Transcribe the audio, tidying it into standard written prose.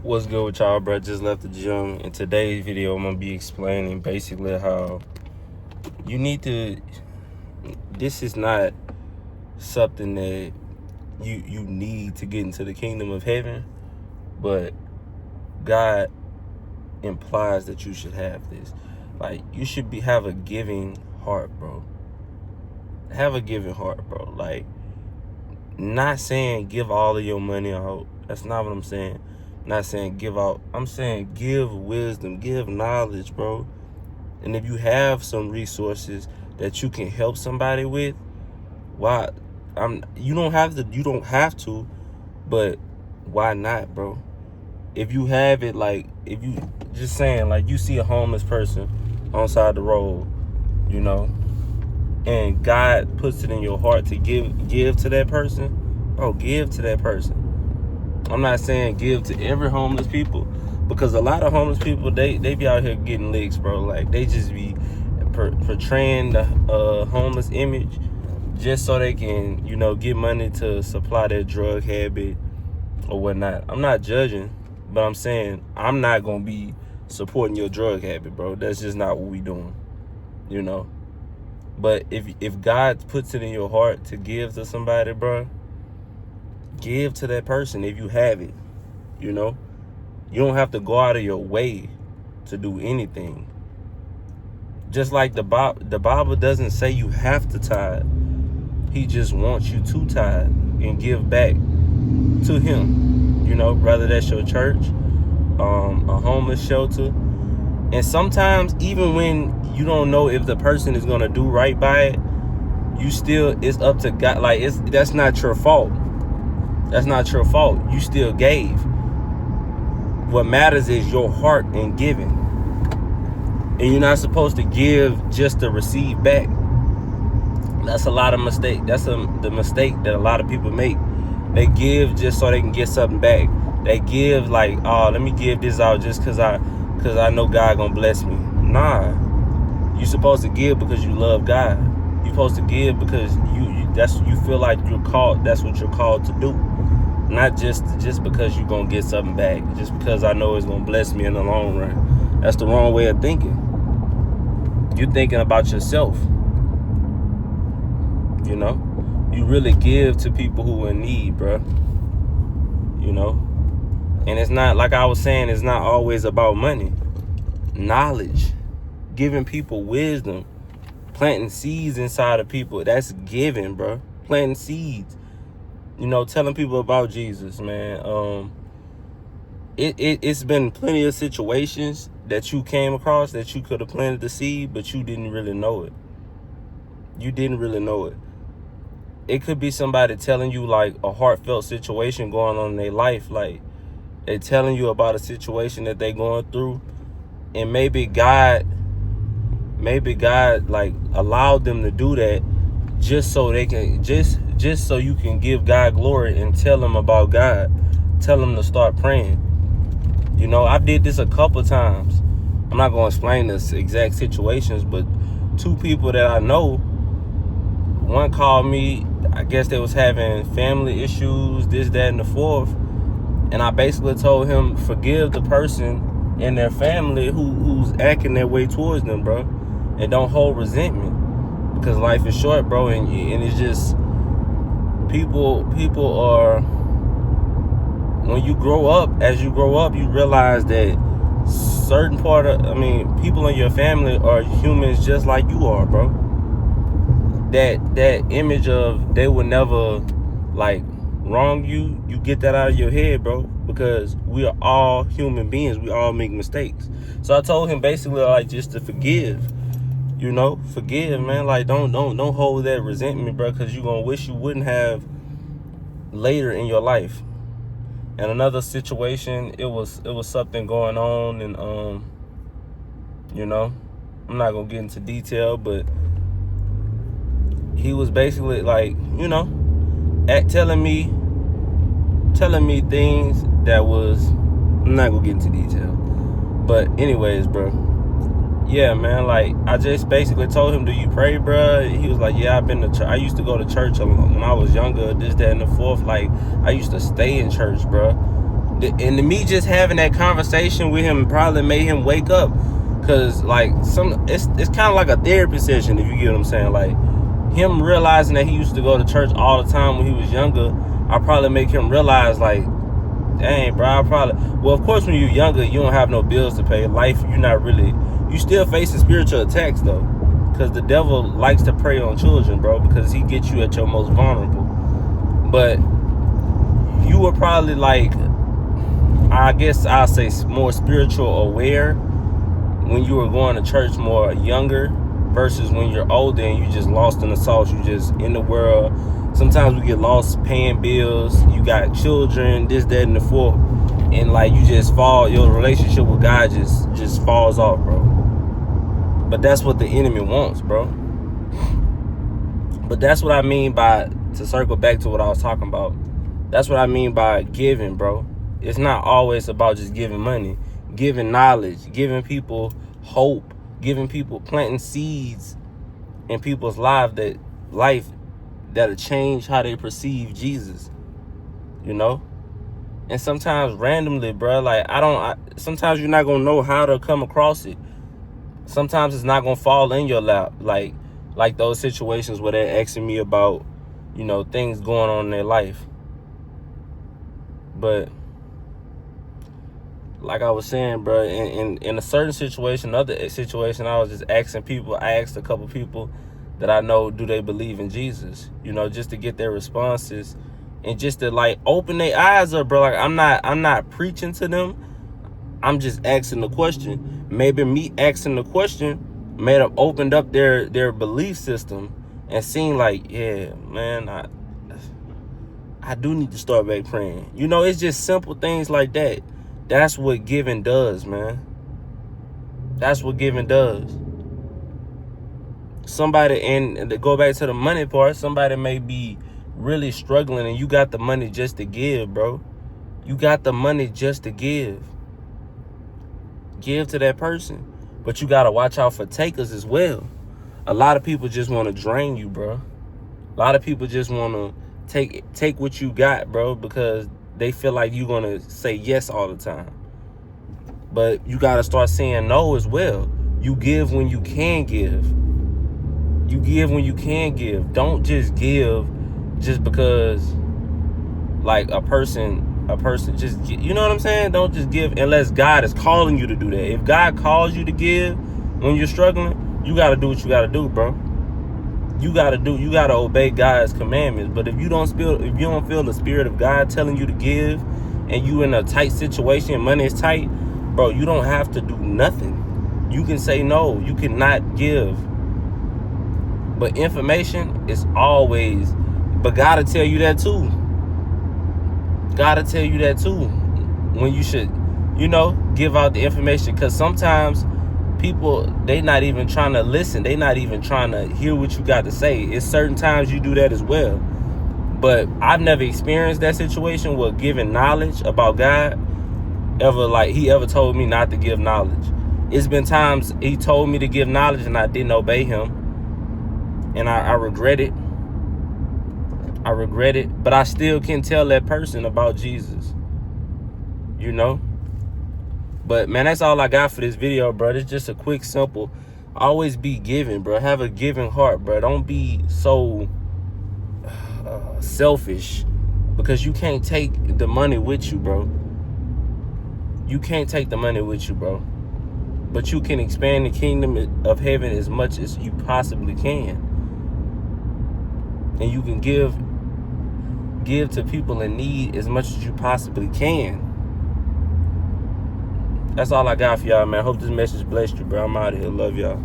What's good with y'all, bro? Just left the gym. In today's video, I'm gonna be explaining basically how you need to. This is not something that you need to get into the kingdom of heaven, but God implies that you should have this. Like you should have a giving heart, bro. Have a giving heart, bro. Like, not saying give all of your money out. That's not what I'm saying. Not saying give out. I'm saying give wisdom, give knowledge, bro. And if you have some resources that you can help somebody with, why? You don't have to, but why not, bro? If you have it, like, if you just saying, like, you see a homeless person on the side of the road, you know, and God puts it in your heart to give to that person, bro, give to that person. I'm not saying give to every homeless people, because a lot of homeless people, they be out here getting licks, bro. Like, they just be portraying the homeless image just so they can, get money to supply their drug habit or whatnot. I'm not judging, but I'm saying I'm not gonna be supporting your drug habit, bro. That's just not what we doing, But if God puts it in your heart to give to somebody, bro, give to that person if you have it. You don't have to go out of your way to do anything. Just like the Bible doesn't say you have to tithe. He just wants you to tithe and give back to him. Whether that's your church, a homeless shelter. And sometimes, even when you don't know if the person is gonna do right by it, it's up to God. Like, that's not your fault. That's not your fault. You still gave. What matters is your heart in giving. And you're not supposed to give just to receive back. That's a lot of mistake. That's the mistake that a lot of people make. They give just so they can get something back. They give like, oh, let me give this out just because I know God gonna bless me. Nah, you're supposed to give because you love God. You're supposed to give because you feel like you're called. That's what you're called to do. Not just because you're gonna get something back. Just because I know it's gonna bless me in the long run. That's the wrong way of thinking. You're thinking about yourself. You really give to people who are in need, bro. And it's not, like I was saying, it's not always about money. Knowledge, giving people wisdom, planting seeds inside of people. That's giving, bro. Planting seeds. Telling people about Jesus, man. It's been plenty of situations that you came across that you could have planted the seed, but you didn't really know it. You didn't really know it. It could be somebody telling you like a heartfelt situation going on in their life. Like, they telling you about a situation that they going through, and maybe God like allowed them to do that just so they can just so you can give God glory and tell them about God. Tell them to start praying. I did this a couple times. I'm not going to explain this exact situations, but two people that I know, one called me. I guess they was having family issues, this, that, and the fourth. And I basically told him, forgive the person and their family who's acting their way towards them, bro. And don't hold resentment. Because life is short, bro. And it's just, people are, when you grow up, you realize that people in your family are humans just like you are, bro. That image of they will never like wrong you get that out of your head, bro, because we are all human beings. We all make mistakes. So I told him basically like just to forgive, forgive, man. Like, don't hold that resentment, bro, because you're gonna wish you wouldn't have later in your life. And another situation, it was something going on, and I'm not gonna get into detail, but he was basically like, telling me things that was, I'm not gonna get into detail. But anyways, bro, yeah, man, like, I just basically told him, do you pray, bro? He was like, yeah, I've been to church. I used to go to church when I was younger, this, that, and the fourth. Like, I used to stay in church, bro. And me just having that conversation with him probably made him wake up. Cause like it's kind of like a therapy session, if you get what I'm saying. Like him realizing that he used to go to church all the time when he was younger, I probably make him realize like, dang, bro, well, of course when you're younger, you don't have no bills to pay. Life, you still facing spiritual attacks though. Cause the devil likes to prey on children, bro, because he gets you at your most vulnerable. But you were probably like, I guess I'll say more spiritual aware when you were going to church more younger versus when you're older and you just lost in the sauce. You just in the world. Sometimes we get lost paying bills. You got children, this, that, and the fourth. And like you just fall, your relationship with God just falls off, bro. But that's what the enemy wants, bro. But that's what I mean by, to circle back to what I was talking about, that's what I mean by giving, bro. It's not always about just giving money. Giving knowledge, giving people hope, giving people, planting seeds in people's life that'll change how they perceive Jesus, you know? And sometimes randomly, bro, like sometimes you're not gonna know how to come across it. Sometimes it's not gonna fall in your lap, like those situations where they're asking me about, you know, things going on in their life. But like I was saying, bro, in a certain situation, other situation, I was just asking people. I asked a couple people that I know, do they believe in Jesus? You know, just to get their responses and just to like open their eyes up, bro. Like I'm not preaching to them. I'm just asking the question. Maybe me asking the question made them opened up their belief system and seen like, yeah, man, I do need to start back praying. You know, it's just simple things like that. That's what giving does, man. That's what giving does. Somebody, and to go back to the money part, somebody may be really struggling and you got the money just to give, bro. You got the money just to give. Give to that person. But you got to watch out for takers as well. A lot of people just want to drain you, bro. A lot of people just want to take what you got, bro, because they feel like you're going to say yes all the time. But you got to start saying no as well. You give when you can give. You give when you can give. Don't just give just because like a person just, you know what I'm saying? Don't just give unless God is calling you to do that. If God calls you to give when you're struggling, you got to do what you got to do, bro. You got to obey God's commandments. But if you don't feel the spirit of God telling you to give and you in a tight situation, money is tight, bro, you don't have to do nothing. You can say no. You cannot give. But information is always, but God will tell you that too. God will tell you that too. When you should, you know, give out the information. Because sometimes people, they not even trying to listen. They not even trying to hear what you got to say. It's certain times you do that as well. But I've never experienced that situation where giving knowledge about God he ever told me not to give knowledge. It's been times he told me to give knowledge and I didn't obey him. And I regret it. I regret it. But I still can tell that person about Jesus. You know? But, man, that's all I got for this video, bro. It's just a quick, simple. Always be giving, bro. Have a giving heart, bro. Don't be so selfish. Because you can't take the money with you, bro. You can't take the money with you, bro. But you can expand the kingdom of heaven as much as you possibly can. And you can give to people in need as much as you possibly can. That's all I got for y'all, man. Hope this message blessed you, bro. I'm out of here. Love y'all.